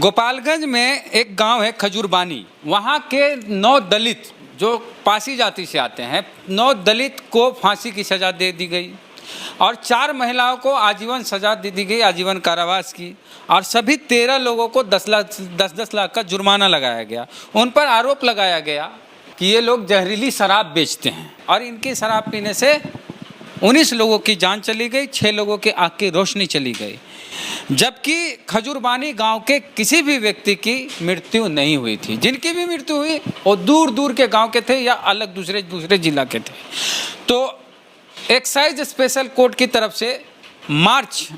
गोपालगंज में एक गांव है खजूरबानी। वहाँ के 9 दलित जो पासी जाति से आते हैं, 9 दलित को फांसी की सज़ा दे दी गई और 4 महिलाओं को आजीवन सज़ा दे दी गई, आजीवन कारावास की। और सभी 13 लोगों को 10 लाख का जुर्माना लगाया गया। उन पर आरोप लगाया गया कि ये लोग जहरीली शराब बेचते हैं और इनकी शराब पीने से 19 लोगों की जान चली गई, 6 लोगों की आँख की रोशनी चली गई, जबकि खजूरबानी गांव के किसी भी व्यक्ति की मृत्यु नहीं हुई थी। जिनकी भी मृत्यु हुई वो दूर दूर के गांव के थे या अलग दूसरे जिला के थे। तो एक्साइज स्पेशल कोर्ट की तरफ से मार्च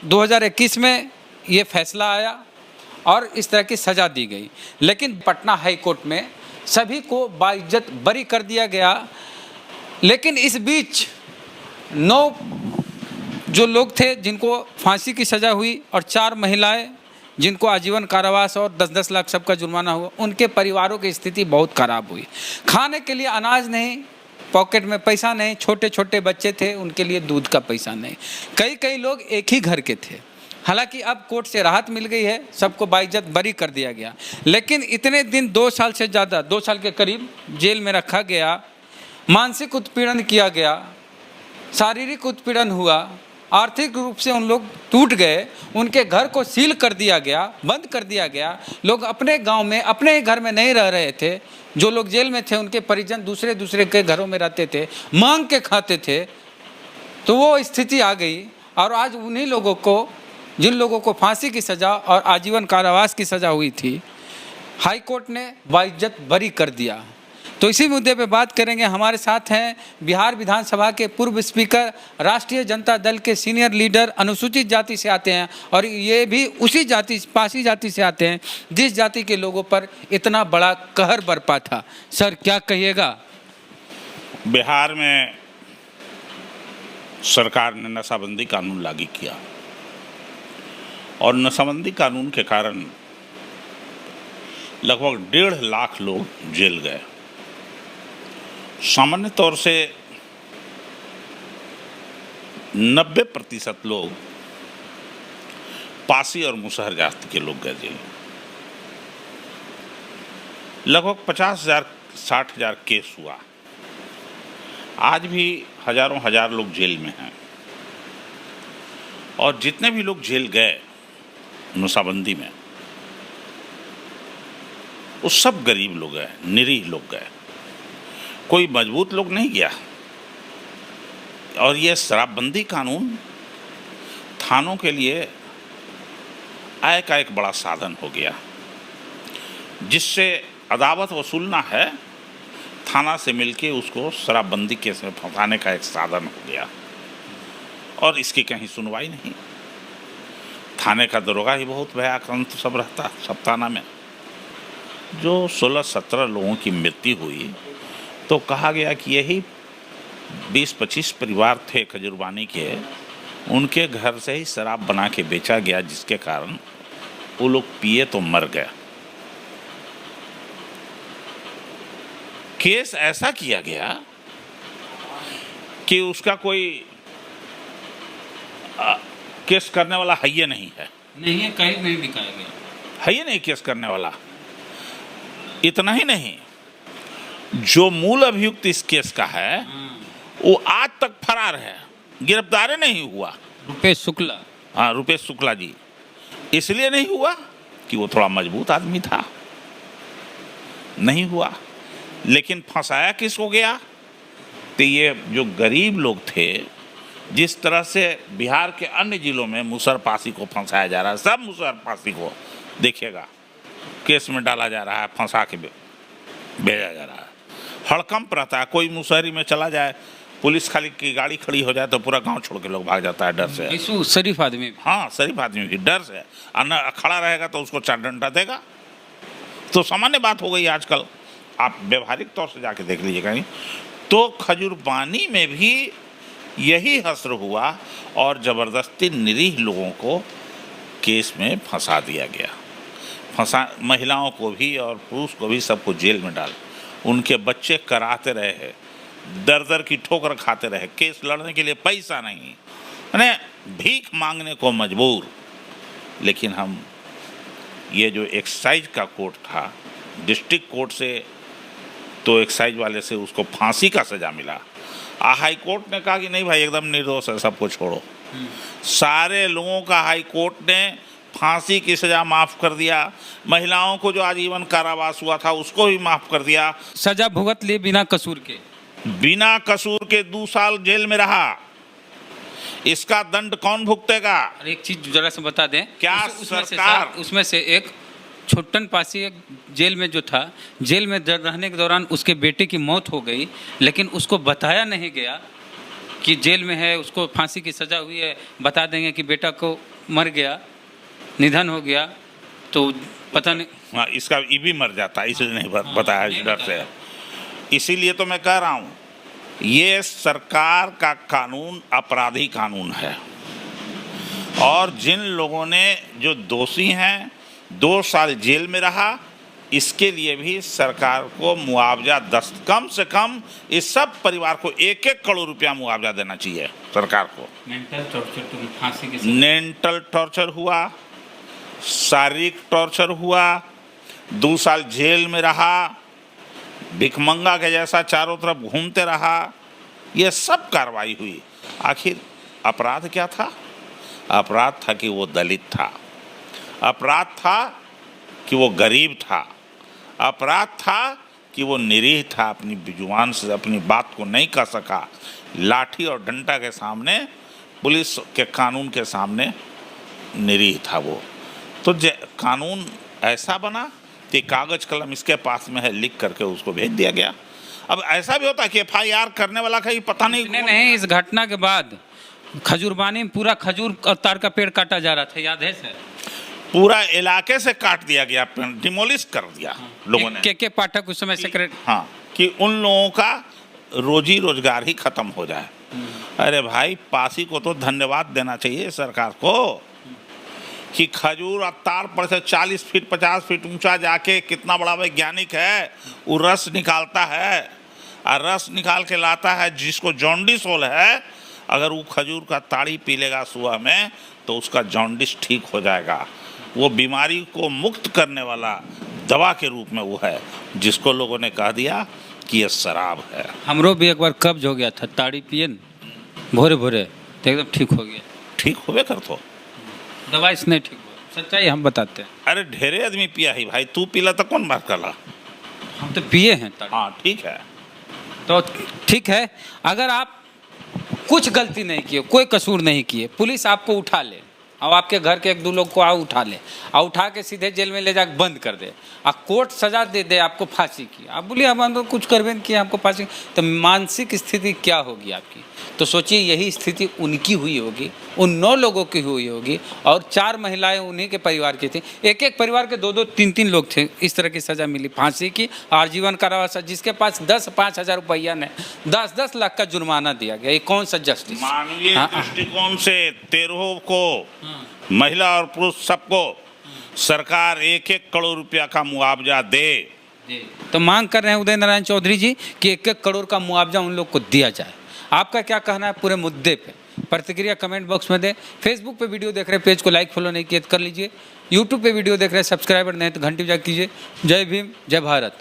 2021 में ये फैसला आया और इस तरह की सज़ा दी गई। लेकिन पटना हाई कोर्ट में सभी को बाइज्जत बरी कर दिया गया। लेकिन इस बीच 9 जो लोग थे जिनको फांसी की सज़ा हुई और 4 महिलाएं जिनको आजीवन कारावास और 10-10 लाख सबका जुर्माना हुआ, उनके परिवारों की स्थिति बहुत ख़राब हुई। खाने के लिए अनाज नहीं, पॉकेट में पैसा नहीं, छोटे छोटे बच्चे थे उनके लिए दूध का पैसा नहीं। कई लोग एक ही घर के थे। हालांकि अब कोर्ट से राहत मिल गई है, सबको बाइज्जत बरी कर दिया गया। लेकिन इतने दिन 2 साल से ज़्यादा, 2 साल के करीब जेल में रखा गया, मानसिक उत्पीड़न किया गया, शारीरिक उत्पीड़न हुआ, आर्थिक रूप से उन लोग टूट गए, उनके घर को सील कर दिया गया, बंद कर दिया गया। लोग अपने गांव में, अपने ही घर में नहीं रह रहे थे। जो लोग जेल में थे उनके परिजन दूसरे के घरों में रहते थे, मांग के खाते थे। तो वो स्थिति आ गई और आज उन्हीं लोगों को, जिन लोगों को फांसी की सज़ा और आजीवन कारावास की सज़ा हुई थी, हाई कोर्ट ने बाइज्जत बरी कर दिया। तो इसी मुद्दे पे बात करेंगे। हमारे साथ हैं बिहार विधानसभा के पूर्व स्पीकर, राष्ट्रीय जनता दल के सीनियर लीडर, अनुसूचित जाति से आते हैं और ये भी उसी जाति, पासी जाति से आते हैं जिस जाति के लोगों पर इतना बड़ा कहर बरपा था। सर, क्या कहिएगा? बिहार में सरकार ने नशाबंदी कानून लागू किया और नशाबंदी कानून के कारण लगभग 1.5 लाख लोग जेल गए। सामान्य तौर से 90% लोग पासी और मुसहर जाति के लोग गए जेल। लगभग 50,000-60,000 केस हुआ। आज भी हजारों लोग जेल में हैं और जितने भी लोग जेल गए नशाबंदी में, वो सब गरीब लोग गए, निरीह लोग गए, कोई मजबूत लोग नहीं गया। और ये शराबबंदी कानून थानों के लिए आय का एक बड़ा साधन हो गया, जिससे अदावत वसूलना है, थाना से मिलके उसको शराबबंदी केस में फंसाने का एक साधन हो गया। और इसकी कहीं सुनवाई नहीं। थाने का दरोगा ही बहुत भयाक्रांत सब रहता सब थाना में। जो 16-17 लोगों की मृत्यु हुई तो कहा गया कि यही 20-25 परिवार थे खजूरबानी के, उनके घर से ही शराब बना के बेचा गया, जिसके कारण वो लोग पिए तो मर गए। केस ऐसा किया गया कि उसका कोई केस करने वाला है ही नहीं है। नहीं है, कहीं नहीं दिखाया गया है ही नहीं केस करने वाला। इतना ही नहीं, जो मूल अभियुक्त इस केस का है वो आज तक फरार है, गिरफ्तार नहीं हुआ। रुपेश शुक्ला। हाँ, रुपेश शुक्ला जी। इसलिए नहीं हुआ कि वो थोड़ा मजबूत आदमी था, नहीं हुआ। लेकिन फंसाया किसको गया? तो ये जो गरीब लोग थे, जिस तरह से बिहार के अन्य जिलों में मुसहर पासी को फंसाया जा रहा है, सब मुसहर पासी को देखिएगा केस में डाला जा रहा है, फंसा के भेजा जा रहा है। हड़कंप रहता है। कोई मुसहरी में चला जाए, पुलिस खाली की गाड़ी खड़ी हो जाए तो पूरा गांव छोड़ के लोग भाग जाता है डर से। शरीफ आदमी। हाँ, शरीफ आदमी की डर से। खड़ा रहेगा तो उसको 4 डंडा देगा। तो सामान्य बात हो गई आजकल। आप व्यवहारिक तौर से जाके देख लीजिएगा। तो खजूरबानी में भी यही हश्र हुआ और ज़बरदस्ती निरीह लोगों को केस में फंसा दिया गया। महिलाओं को भी और पुरुष को भी, सबको जेल में डाल। उनके बच्चे कराते रहे, दर की ठोकर खाते रहे, केस लड़ने के लिए पैसा नहीं, भीख मांगने को मजबूर। लेकिन हम ये जो एक्साइज का कोर्ट था, डिस्ट्रिक्ट कोर्ट से तो एक्साइज वाले से उसको फांसी का सज़ा मिला। हाई कोर्ट ने कहा कि नहीं भाई एकदम निर्दोष है, सबको छोड़ो। सारे लोगों का हाई कोर्ट ने फांसी की सज़ा माफ़ कर दिया। महिलाओं को जो आजीवन कारावास हुआ था उसको भी माफ़ कर दिया। सजा भुगत लिए बिना कसूर के, बिना कसूर के 2 साल जेल में रहा। इसका दंड कौन भुगतेगा? और एक चीज जरा से बता दें, क्या सरकार उसमें से एक छोटन पासी एक जेल में जो था, जेल में रहने के दौरान उसके बेटे की मौत हो गई, लेकिन उसको बताया नहीं गया कि जेल में है, उसको फांसी की सज़ा हुई है। बता देंगे कि बेटा को मर गया, निधन हो गया, तो पता नहीं। हाँ, इसका ये भी मर जाता, इसलिए नहीं बताया इस डर से। इसीलिए तो मैं कह रहा हूँ ये सरकार का कानून अपराधी कानून है, और जिन लोगों ने जो दोषी हैं 2 साल जेल में रहा, इसके लिए भी सरकार को मुआवजा कम से कम इस सब परिवार को 1-1 करोड़ रुपया मुआवजा देना चाहिए सरकार को। मेंटल टॉर्चर हुआ, शारीरिक टॉर्चर हुआ, 2 साल जेल में रहा, भिखमंगा के जैसा चारों तरफ घूमते रहा, ये सब कार्रवाई हुई। आखिर अपराध क्या था? अपराध था कि वो दलित था, अपराध था कि वो गरीब था, अपराध था कि वो निरीह था, अपनी जुबान से अपनी बात को नहीं कह सका। लाठी और डंडा के सामने, पुलिस के कानून के सामने निरीह था वो। तो कानून ऐसा बना कि कागज कलम इसके पास में है, लिख करके उसको भेज दिया गया। अब ऐसा भी होता है कि FIR करने वाला का ही पता नहीं। इस घटना के बाद खजूरबानी में पूरा खजूर तार का पेड़ काटा जा रहा था, याद है सर? पूरा इलाके से काट दिया गया, डिमोलिश कर दिया लोगों ने। के पाठक उस समय सेक्रेटरी, हाँ, कि उन लोगों का रोजी रोजगार ही खत्म हो जाए। अरे भाई, पासी को तो धन्यवाद देना चाहिए सरकार को कि खजूर तार पर से 40 फीट 50 फीट ऊंचा जाके, कितना बड़ा वैज्ञानिक है, वो रस निकालता है, और रस निकाल के लाता है। जिसको जॉन्डिस होल है, अगर वो खजूर का ताड़ी पी लेगा सुबह में तो उसका जॉन्डिस ठीक हो जाएगा। वो बीमारी को मुक्त करने वाला दवा के रूप में वो है, जिसको लोगों ने कह दिया कि ये शराब है। हमरो भी एक बार कब्ज हो गया था, ताड़ी पिए भोरे भोरे तो एकदम ठीक हो गया। ठीक होवे कर तो दवाई से नहीं ठीक हुआ, सच्चाई हम बताते हैं। अरे ढेरे आदमी पिया ही भाई, तू पीला तो कौन बात कला? हम तो पिए हैं। हाँ ठीक है, तो ठीक है। अगर आप कुछ गलती नहीं किए, कोई कसूर नहीं किए, पुलिस आपको उठा ले और आपके घर के 1-2 लोग को उठा ले और उठा के सीधे जेल में ले जाकर बंद कर दे, और कोर्ट सजा दे दे आपको फांसी की, आप बोलिए हम तो कुछ करवे नहीं किया, आपको फांसी, तो मानसिक स्थिति क्या होगी आपकी? तो सोचिए, यही स्थिति उनकी हुई होगी, उन 9 लोगों की हुई होगी, और 4 महिलाएं उन्हीं के परिवार की थी। एक परिवार के 2-2, 3-3 लोग थे। इस तरह की सज़ा मिली, फांसी की, आजीवन कारावास। जिसके पास 10-5 हज़ार रुपया ने 10-10 लाख का जुर्माना दिया गया। ये कौन सा जस्टिस? मानवीय दृष्टिकोण से 13 को, महिला और पुरुष सबको सरकार 1-1 करोड़ रुपया का मुआवजा दे। तो मांग कर रहे हैं उदय नारायण चौधरी जी कि 1-1 करोड़ का मुआवजा उन लोग को दिया जाए। आपका क्या कहना है पूरे मुद्दे पे? प्रतिक्रिया कमेंट बॉक्स में दें। फेसबुक पे वीडियो देख रहे हैं, पेज को लाइक फॉलो नहीं किया तो कर लीजिए। यूट्यूब पे वीडियो देख रहे हैं, सब्सक्राइबर नहीं तो घंटी बजा कीजिए। जय भीम, जय भारत।